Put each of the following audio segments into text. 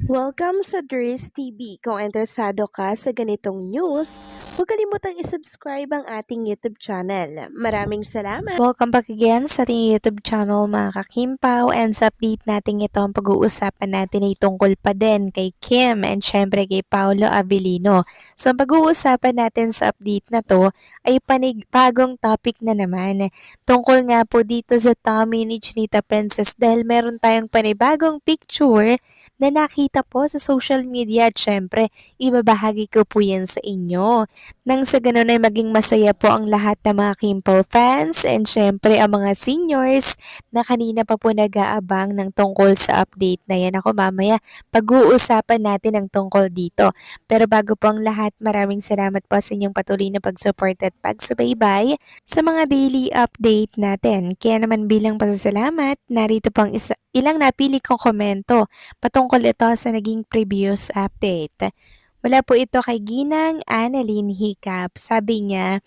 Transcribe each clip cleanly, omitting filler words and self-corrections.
Welcome sa Dries TV. Kung interesado ka sa ganitong news, huwag kalimutang isubscribe ang ating YouTube channel. Maraming salamat! Welcome back again sa ating YouTube channel mga kakimpaw, and sa update natin ito ang pag-uusapan natin ay tungkol pa din kay Kim and syempre kay Paolo Avellino. So ang pag-uusapan natin sa update na to ay panibagong topic na naman tungkol nga po dito sa tummy ni Chinita Princess dahil meron tayong panibagong picture na nakita po sa social media at syempre ibabahagi ko po yan sa inyo. Nang sa ganun ay maging masaya po ang lahat ng mga Kimpo fans and syempre ang mga seniors na kanina pa po nag-aabang ng tungkol sa update na yan. Ako mamaya pag-uusapan natin ang tungkol dito. Pero bago po ang lahat, maraming salamat po sa inyong patuloy na pag-support at pagsubaybay sa mga daily update natin. Kaya naman bilang pasasalamat, narito po ang ilang napili kong komento patungkol ito sa naging previous update. Wala po ito kay Ginang Annalyn Hiccup. Sabi niya,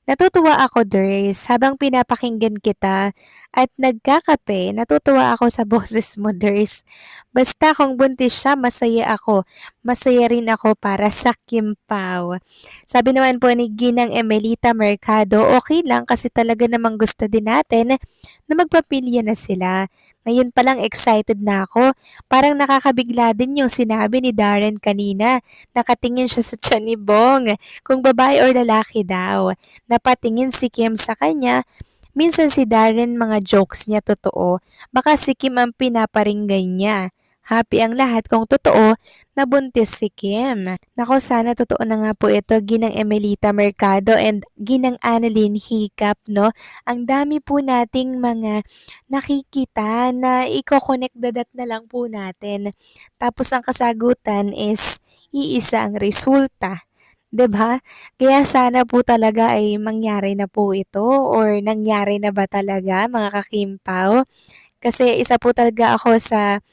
natutuwa ako, Ders, habang pinapakinggan kita at nagkakape, natutuwa ako sa boses mo, Ders. Basta kung buntis siya, masaya ako. Masaya rin ako para sa Kimpaw. Sabi naman po ni Ginang Emelita Mercado, okay lang kasi talaga namang gusto din natin na magpapilya na sila. Ngayon palang excited na ako. Parang nakakabigla din yung sinabi ni Darren kanina. Nakatingin siya sa tiyan ni Bong kung babae or lalaki daw. Napatingin si Kim sa kanya. Minsan si Darren mga jokes niya totoo. Baka si Kim ang pinaparinggan niya. Happy ang lahat kung totoo na buntis si Kim. Nako, sana totoo na nga po ito, Ginang Emelita Mercado and Ginang Annalyn Hiccup, no? Ang dami po nating mga nakikita na i-connect the dot na lang po natin. Tapos ang kasagutan is iisa ang resulta. 'Di ba? Kaya sana po talaga ay mangyari na po ito or nangyari na ba talaga mga kakimpaw? Kasi isa po talaga ako sa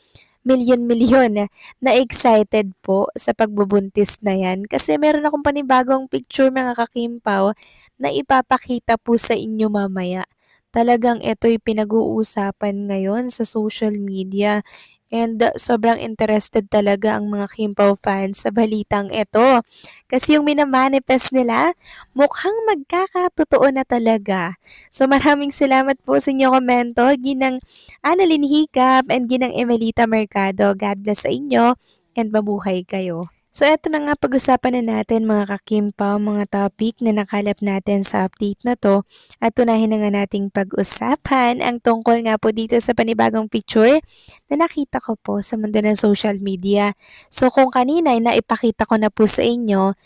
milyon-milyon na excited po sa pagbubuntis na yan. Kasi meron akong panibagong picture mga kakimpaw na ipapakita po sa inyo mamaya. Talagang ito'y pinag-uusapan ngayon sa social media. And sobrang interested talaga ang mga Kimpaw fans sa balitang ito. Kasi yung minamanifest nila, mukhang magkakatotoo na talaga. So maraming salamat po sa inyo komento, Ginang Annalyn Hiccup and Ginang Emelita Mercado. God bless sa inyo and mabuhay kayo. So eto na nga pag-usapan na natin mga kakimpaw, mga topic na nakalap natin sa update na to at tunahin na nga nating pag-usapan ang tungkol nga po dito sa panibagong picture na nakita ko po sa mundo ng social media. So kung kanina ay naipakita ko na po sa inyo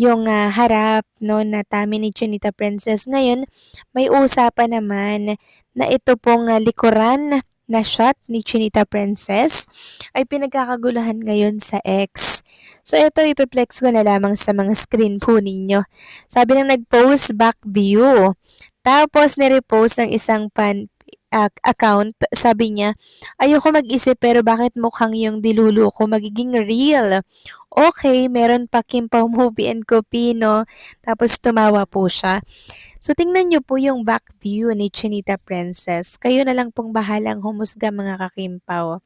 yung harap no na tummy ni Chinita Princess, ngayon may usapan naman na ito pong likuran na shot ni Chinita Princess ay pinagkakaguluhan ngayon sa X. So ito ipiplex ko na lamang sa mga screen po ninyo. Sabi ng nag-post back view. Tapos nirepost ng isang account, sabi niya, ayoko mag-isip pero bakit mukhang yung dilulo ko magiging real? Okay, meron pa Kimpaw Movie and Copino. Tapos tumawa po siya. So tingnan niyo po yung back view ni Chinita Princess. Kayo na lang pong bahalang humusga mga kakimpaw.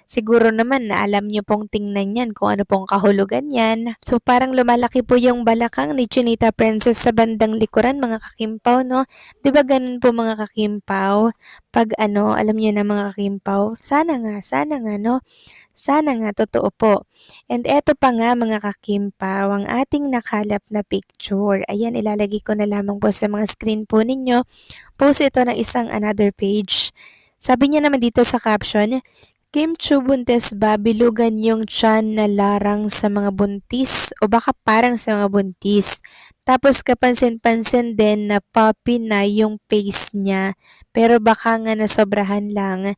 Siguro naman na alam niyo pong tingnan yan kung ano pong kahulugan yan. So parang lumalaki po yung balakang ni Chinita Princess sa bandang likuran mga kakimpaw, no? 'Di ba ganun po mga kakimpaw? Pag ano, alam niyo na mga kakimpaw, sana nga, no? Sana nga totoo po. And eto pa nga mga kakimpaw, ang ating nakalap na picture. Ayan, ilalagay ko na lamang po sa mga screen po ninyo. Post ito ng isang another page. Sabi niya naman dito sa caption, Kim Chu buntis ba bilugan yung tiyan na larang sa mga buntis o baka parang sa mga buntis. Tapos kapansin-pansin din na puppy na yung face niya pero baka nga nasobrahan lang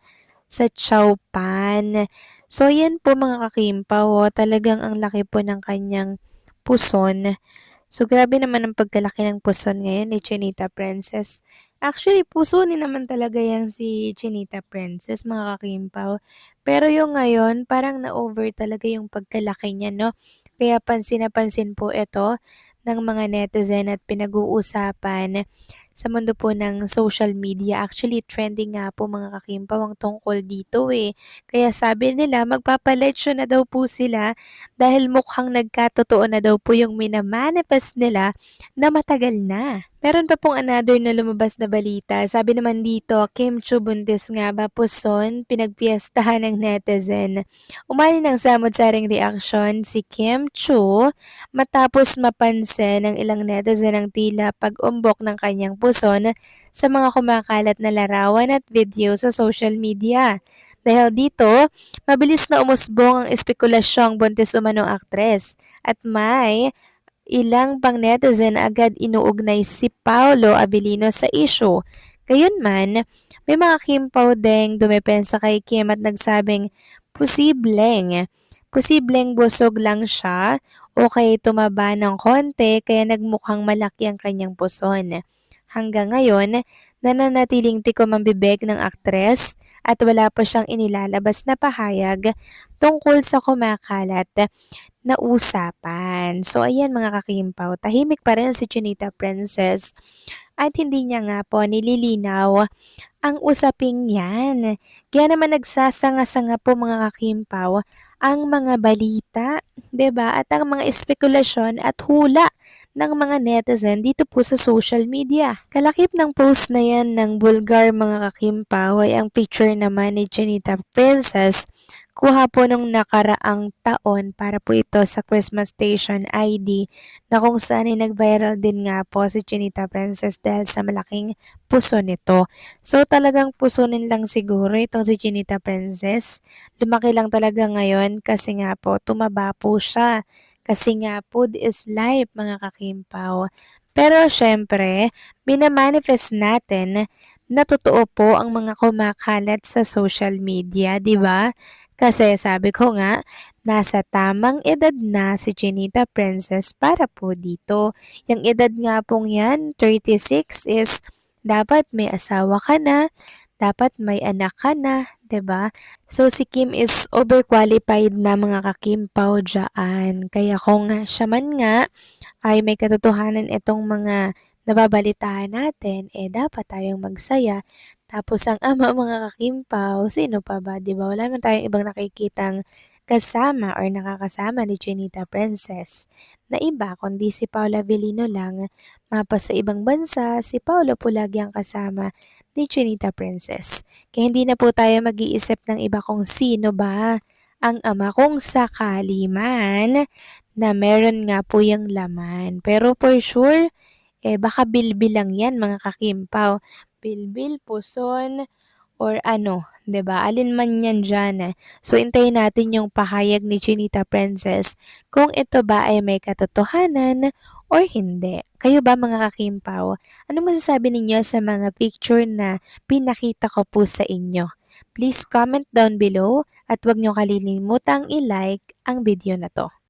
sa Chowpan. So yan po mga kakimpaw, talagang ang laki po ng kanyang puson. So grabe naman ang pagkalaki ng puson ngayon ni Chinita Princess. Actually, puso ni naman talaga yan si Chinita Princess, mga kakimpaw. Pero yung ngayon, parang na-over talaga yung pagkalaki niya, no? Kaya pansin na pansin po ito ng mga netizen at pinag-uusapan sa mundo po ng social media. Actually, trending nga po mga kakimpaw ang tungkol dito eh. Kaya sabi nila, magpapaletsyo na daw po sila dahil mukhang nagkatotoo na daw po yung minamanifest nila na matagal na. Meron pa pong another na lumabas na balita. Sabi naman dito, Kim Chu buntis nga ba puson, pinagpiestahan ng netizen. Umani ng samot-saring reaksyon si Kim Chu matapos mapansin ng ilang netizen ang tila pag-umbok ng kanyang puson sa mga kumakalat na larawan at video sa social media. Dahil dito, mabilis na umusbong ang espekulasyong buntis umanong aktres at may ilang pang netizen agad inuugnay si Paolo Abilino sa issue. Gayunman, may mga Kimpaw ding dumepensa kay Kim at nagsabing posibleng busog lang siya o kaya tumaba ng konti kaya nagmukhang malaki ang kanyang puson. Hanggang ngayon, nananatiling tikom ang bibig ng aktres at wala pa siyang inilalabas na pahayag tungkol sa kumakalat na usapan. So ayan mga kakimpaw, tahimik pa rin si Chinita Princess at hindi niya nga po nililinaw ang usaping yan. Kaya naman nagsasanga-sanga po mga kakimpaw ang mga balita, 'di ba? At ang mga espekulasyon at hula ng mga netizen dito po sa social media. Kalakip ng post na yan ng Bulgar mga kakimpaw ay ang picture naman ni Chinita Princess. Kuha po nung nakaraang taon para po ito sa Christmas Station ID na kung saan ay nag-viral din nga po si Chinita Princess dahil sa malaking puso nito. So talagang pusunin lang siguro itong si Chinita Princess. Lumaki lang talaga ngayon kasi nga po tumaba po siya. Kasi nga food is life mga kakimpaw. Pero syempre, minamanifest natin na totoo po ang mga kumakalat sa social media, di ba? Kasi sabi ko nga, nasa tamang edad na si Chinita Princess para po dito. Yung edad nga pong yan, 36 is dapat may asawa ka na, dapat may anak ka na, 'di ba? So si Kim is overqualified na mga kakimpaw dyan. Kaya kung siya man nga ay may katotohanan itong mga nababalitaan natin, dapat tayong magsaya. Tapos ang ama mga kakimpaw, sino pa ba, 'di ba? Wala naman tayong ibang nakikitang kasama or nakakasama ni Chinita Princess na iba kundi si Paula Avellino lang. Mapa sa ibang bansa, si Paolo po lagi ang kasama ni Chinita Princess. Kaya hindi na po tayo mag-iisip ng iba kung sino ba ang ama kung sakali man na meron nga po yung laman. Pero for sure, baka bilbil lang yan mga kakimpaw. Bilbil, puson, or ano, 'di ba? Alin man yan dyan. So, intayin natin yung pahayag ni Chinita Princess kung ito ba ay may katotohanan or hindi. Kayo ba mga kakimpaw? Ano masasabi ninyo sa mga picture na pinakita ko po sa inyo? Please comment down below at huwag niyo kalilimutang i-like ang video na to.